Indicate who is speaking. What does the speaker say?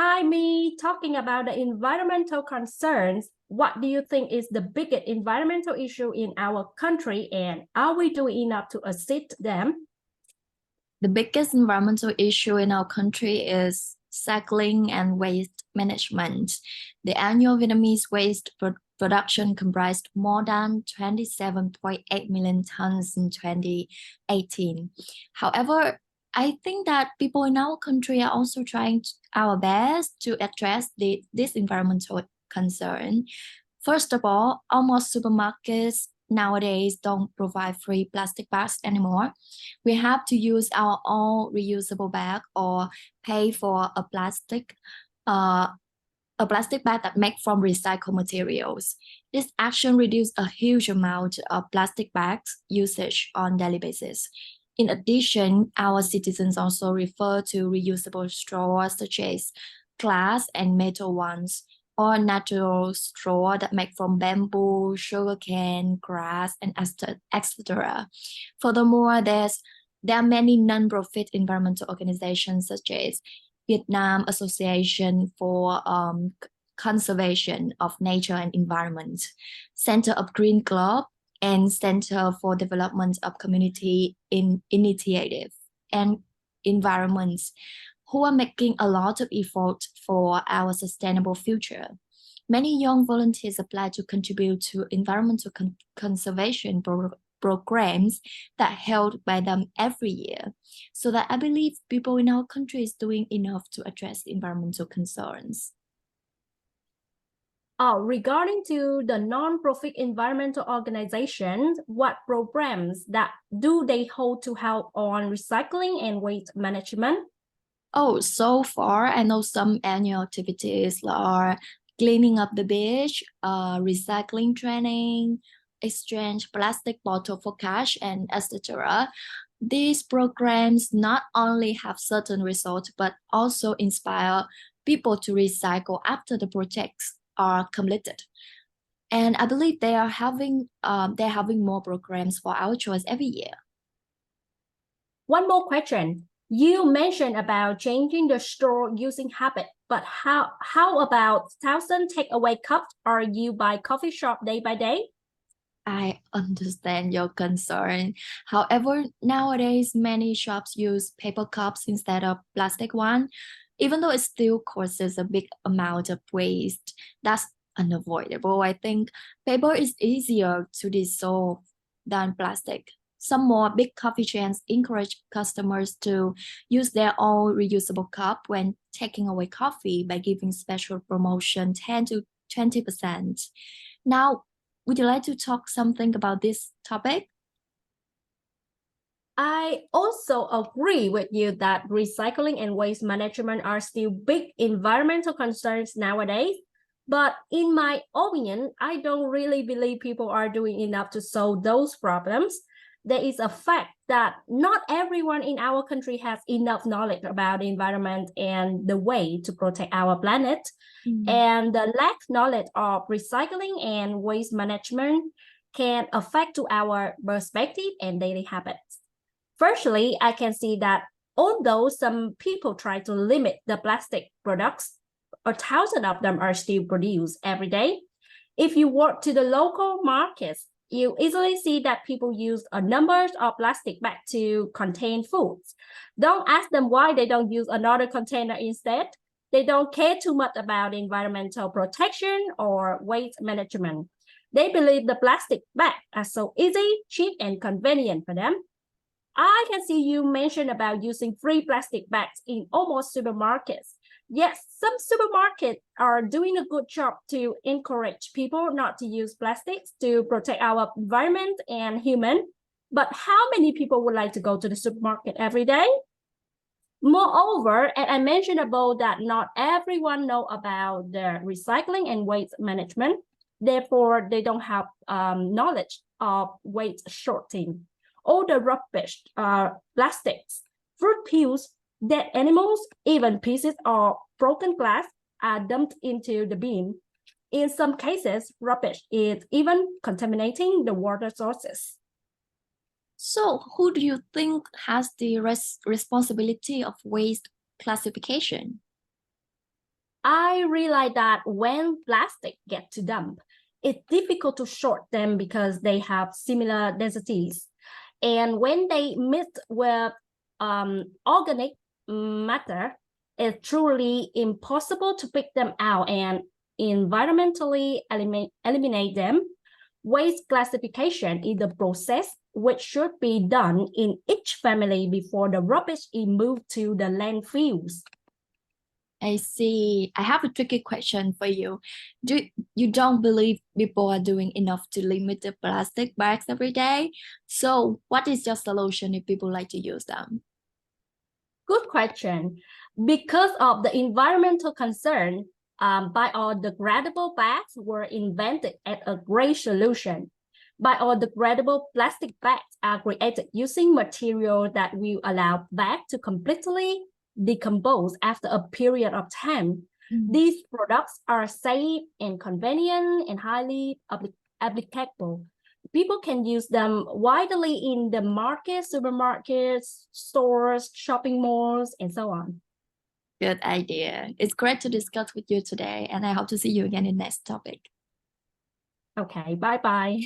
Speaker 1: Hi, me. Talking about the environmental concerns, what do you think is the biggest environmental issue in our country, and are we doing enough to assist them?
Speaker 2: The biggest environmental issue in our country is cycling and waste management. The annual Vietnamese waste production comprised more than 27.8 million tons in 2018. However, I think that people in our country are also trying our best to address this environmental concern. First of all, almost supermarkets nowadays don't provide free plastic bags anymore. We have to use our own reusable bag or pay for uh, a plastic bag that made from recycled materials. This action reduces a huge amount of plastic bags usage on daily basis. In addition, our citizens also refer to reusable straws such as glass and metal ones, or natural straw that make from bamboo, sugarcane, grass, and etc. Furthermore, there are many non-profit environmental organizations such as Vietnam Association for Conservation of Nature and Environment, Center of Green Globe, and Center for Development of Community Initiative and Environments, who are making a lot of effort for our sustainable future. Many young volunteers apply to contribute to environmental conservation programs that held by them every year. So that I believe people in our country is doing enough to address environmental concerns.
Speaker 1: Regarding to the non-profit environmental organizations, what programs that do they hold to help on recycling and waste management?
Speaker 2: Oh, so far, I know some annual activities are cleaning up the beach, recycling training, exchange plastic bottle for cash, and etc. These programs not only have certain results, but also inspire people to recycle after the projects are completed. And I believe they're having more programs for our choice every year.
Speaker 1: One more question. You mentioned about changing the store using habit, but how about 1,000 takeaway cups? Are you by coffee shop day by day?
Speaker 2: I understand your concern. However, nowadays many shops use paper cups instead of plastic one, even though it still causes a big amount of waste. That's unavoidable. I think paper is easier to dissolve than plastic. Some more big coffee chains encourage customers to use their own reusable cup when taking away coffee by giving special promotion 10 to 20%. Now, would you like to talk something about this topic?
Speaker 1: I also agree with you that recycling and waste management are still big environmental concerns nowadays. But in my opinion, I don't really believe people are doing enough to solve those problems. There is a fact that not everyone in our country has enough knowledge about the environment and the way to protect our planet.
Speaker 2: Mm.
Speaker 1: And the lack knowledge of recycling and waste management can affect to our perspective and daily habits. Firstly, I can see that although some people try to limit the plastic products, 1,000 of them are still produced every day. If you walk to the local markets, you easily see that people use a number of plastic bags to contain foods. Don't ask them why they don't use another container instead. They don't care too much about environmental protection or waste management. They believe the plastic bags are so easy, cheap, and convenient for them. I can see you mention about using free plastic bags in almost supermarkets. Yes, some supermarkets are doing a good job to encourage people not to use plastics to protect our environment and human. But how many people would like to go to the supermarket every day? Moreover, and I mentioned above that not everyone know about the recycling and waste management. Therefore, they don't have knowledge of waste sorting. All the rubbish, plastics, fruit peels, dead animals, even pieces of broken glass are dumped into the bin. In some cases, rubbish is even contaminating the water sources.
Speaker 2: So, who do you think has the responsibility of waste classification?
Speaker 1: I realize that when plastic get to dump, it's difficult to sort them because they have similar densities. And when they mix with organic matter, it's truly impossible to pick them out and environmentally eliminate them. Waste classification is the process which should be done in each family before the rubbish is moved to the landfills.
Speaker 2: I see. I have a tricky question for you. You don't believe people are doing enough to limit the plastic bags every day? So what is your solution if people like to use them?
Speaker 1: Good question. Because of the environmental concern, biodegradable bags were invented as a great solution. Biodegradable plastic bags are created using material that will allow bag to completely decompose after a period of time. These products are safe and convenient and highly applicable. People can use them widely in the market, supermarkets, stores, shopping malls, and so on.
Speaker 2: Good idea. It's great to discuss with you today, and I hope to see you again in next topic.
Speaker 1: Okay, bye-bye.